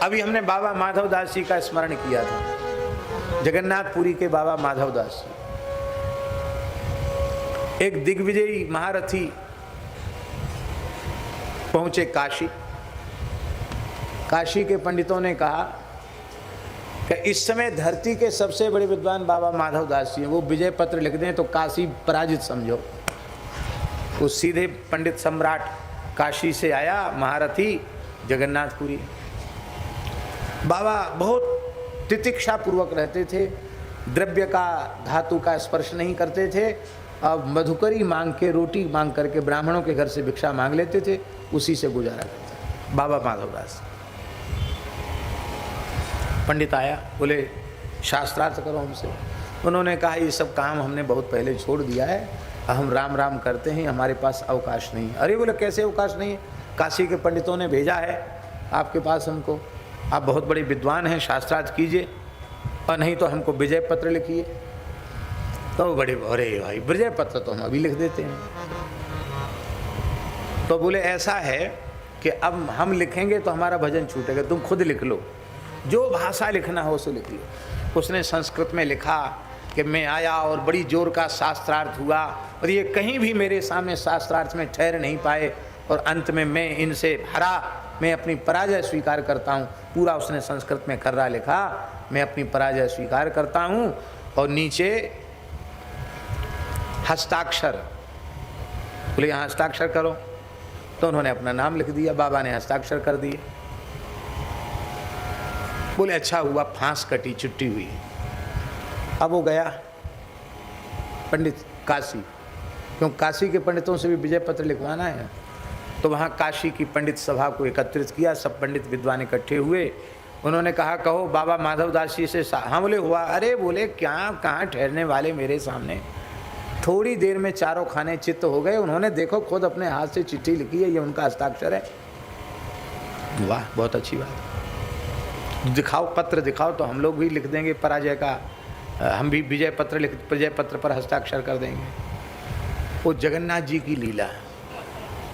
अभी हमने बाबा माधवदास जी का स्मरण किया था, जगन्नाथपुरी के बाबा माधवदास जी, एक दिग्विजयी महारथी पहुंचे काशी। काशी के पंडितों ने कहा कि इस समय धरती के सबसे बड़े विद्वान बाबा माधवदास जी हैं, वो विजय पत्र लिख दें तो काशी पराजित समझो। वो सीधे पंडित सम्राट काशी से आया महारथी जगन्नाथपुरी। बाबा बहुत तितिक्षा पूर्वक रहते थे, द्रव्य का धातु का स्पर्श नहीं करते थे। अब मधुकरी मांग के, रोटी मांग करके ब्राह्मणों के घर से भिक्षा मांग लेते थे, उसी से गुजारा करते बाबा माधवदास। पंडित आया, बोले शास्त्रार्थ करो हमसे। उन्होंने कहा ये सब काम हमने बहुत पहले छोड़ दिया है, हम राम राम करते हैं, हमारे पास अवकाश नहीं है। अरे बोले कैसे अवकाश नहीं है? काशी के पंडितों ने भेजा है आपके पास हमको, आप बहुत बड़े विद्वान हैं, शास्त्रार्थ कीजिए, और नहीं तो हमको विजय पत्र लिखिए। तो बड़े, अरे भाई विजय पत्र तो हम अभी लिख देते हैं। तो बोले ऐसा है कि अब हम लिखेंगे तो हमारा भजन छूटेगा, तुम खुद लिख लो, जो भाषा लिखना हो सो लिख लो। उसने संस्कृत में लिखा कि मैं आया और बड़ी जोर का शास्त्रार्थ हुआ और ये कहीं भी मेरे सामने शास्त्रार्थ में ठहर नहीं पाए, और अंत में मैं इनसे हरा, मैं अपनी पराजय स्वीकार करता हूँ। पूरा उसने संस्कृत में कर्रा लिखा, मैं अपनी पराजय स्वीकार करता हूँ, और नीचे हस्ताक्षर, बोले यहाँ हस्ताक्षर करो। तो उन्होंने अपना नाम लिख दिया, बाबा ने हस्ताक्षर कर दिए। बोले अच्छा हुआ, फांस कटी, छुट्टी हुई। अब वो गया पंडित काशी, क्यों काशी के पंडितों से भी विजय पत्र लिखवाना है। तो वहाँ काशी की पंडित सभा को एकत्रित किया, सब पंडित विद्वान इकट्ठे हुए। उन्होंने कहा कहो बाबा माधवदास जी से। हाँ बोले हुआ। अरे बोले क्या, कहाँ ठहरने वाले मेरे सामने। थोड़ी देर में चारों खाने चित्त हो गए। उन्होंने देखो खुद अपने हाथ से चिट्ठी लिखी है, ये उनका हस्ताक्षर है। वाह बहुत अच्छी बात, दिखाओ पत्र दिखाओ तो हम लोग भी लिख देंगे पराजय का, हम भी विजय पत्र पर हस्ताक्षर कर देंगे। वो जगन्नाथ जी की लीला,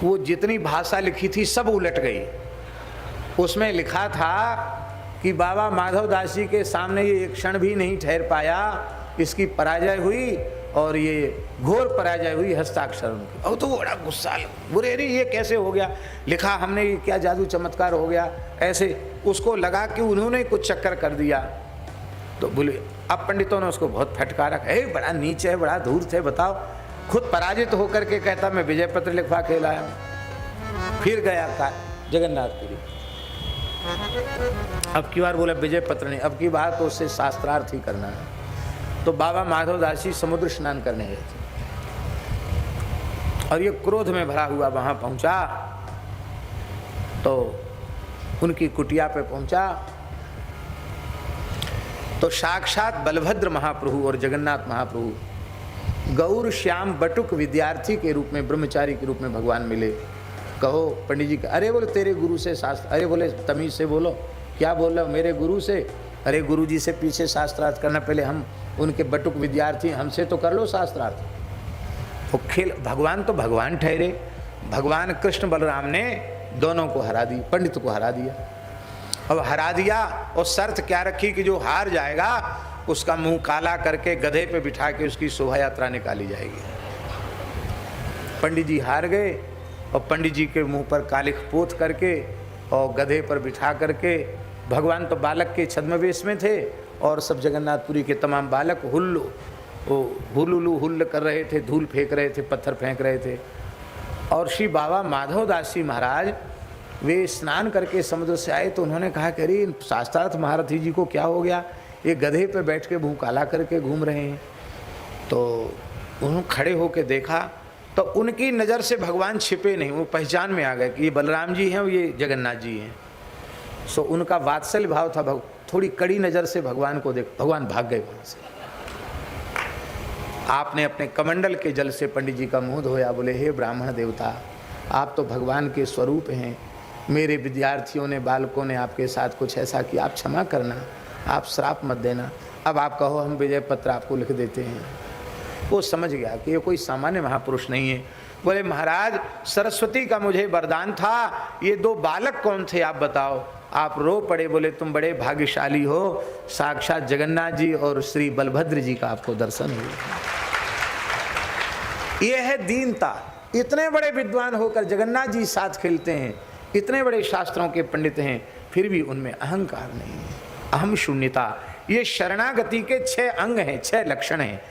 वो जितनी भाषा लिखी थी सब उलट गई। उसमें लिखा था कि बाबा माधवदास जी के सामने ये एक क्षण भी नहीं ठहर पाया, इसकी पराजय हुई, और ये घोर पराजय हुई हस्ताक्षर उनकी। और तो बड़ा गुस्सा, बुरे अरे ये कैसे हो गया, लिखा हमने, ये क्या जादू चमत्कार हो गया। ऐसे उसको लगा कि उन्होंने कुछ चक्कर कर दिया। तो बोले, अब पंडितों ने उसको बहुत फटकारा, है बड़ा नीच है, बड़ा धूर्त है, बताओ, खुद पराजित होकर के कहता मैं विजय पत्र लिखवा के लाया हूँ। फिर गया का जगन्नाथपुरी, अब की बार बोला विजय पत्र नहीं, अब की बार तो उससे शास्त्रार्थ ही करना है। तो बाबा माधवदास जी समुद्र स्नान करने गए थे, और ये क्रोध में भरा हुआ वहां पहुंचा। तो उनकी कुटिया पे पहुंचा तो साक्षात बलभद्र महाप्रभु और जगन्नाथ महाप्रभु गौर श्याम बटुक विद्यार्थी के रूप में, ब्रह्मचारी के रूप में भगवान मिले। कहो पंडित जी, अरे बोले तेरे गुरु से शास्त्र, अरे बोले तमीज से बोलो, क्या बोल रहे हो मेरे गुरु से? अरे गुरु जी से पीछे शास्त्रार्थ करना, पहले हम उनके बटुक विद्यार्थी, हमसे तो कर लो शास्त्रार्थ। वो खेल, भगवान तो भगवान ठहरे, भगवान कृष्ण बलराम ने दोनों को हरा दी, पंडित को हरा दिया। अब हरा दिया और शर्त क्या रखी कि जो हार जाएगा उसका मुंह काला करके गधे पे बिठा के उसकी शोभा यात्रा निकाली जाएगी। पंडित जी हार गए, और पंडित जी के मुंह पर कालिख पोत करके और गधे पर बिठा करके, भगवान तो बालक के छद्मवेश में थे, और सब जगन्नाथपुरी के तमाम बालक हुल्लुलु हुल्ल कर रहे थे, धूल फेंक रहे थे, पत्थर फेंक रहे थे। और श्री बाबा माधवदास जी महाराज वे स्नान करके समुद्र से आए, तो उन्होंने कहा कि अरे शास्त्रार्थ महारथी जी को क्या हो गया, ये गधे पे बैठ के मुँह काला करके घूम रहे हैं। तो उन्होंने खड़े होकर देखा तो उनकी नज़र से भगवान छिपे नहीं, वो पहचान में आ गए कि ये बलराम जी हैं, ये जगन्नाथ जी हैं। सो उनका वात्सल्य भाव था, थोड़ी कड़ी नज़र से भगवान को देख, भगवान भाग गए वहाँ से। आपने अपने कमंडल के जल से पंडित जी का मुंह धोया, बोले हे ब्राह्मण देवता, आप तो भगवान के स्वरूप हैं, मेरे विद्यार्थियों ने, बालकों ने आपके साथ कुछ ऐसा किया, आप क्षमा करना, आप श्राप मत देना, अब आप कहो हम विजय पत्र आपको लिख देते हैं। वो समझ गया कि ये कोई सामान्य महापुरुष नहीं है। बोले महाराज सरस्वती का मुझे वरदान था, ये दो बालक कौन थे आप बताओ? आप रो पड़े, बोले तुम बड़े भाग्यशाली हो, साक्षात जगन्नाथ जी और श्री बलभद्र जी का आपको दर्शन हुआ। यह है दीनता। इतने बड़े विद्वान होकर जगन्नाथ जी साथ खेलते हैं, इतने बड़े शास्त्रों के पंडित हैं, फिर भी उनमें अहंकार नहीं है, अहम शून्यता। ये शरणागति के 6 अंग हैं, 6 लक्षण हैं।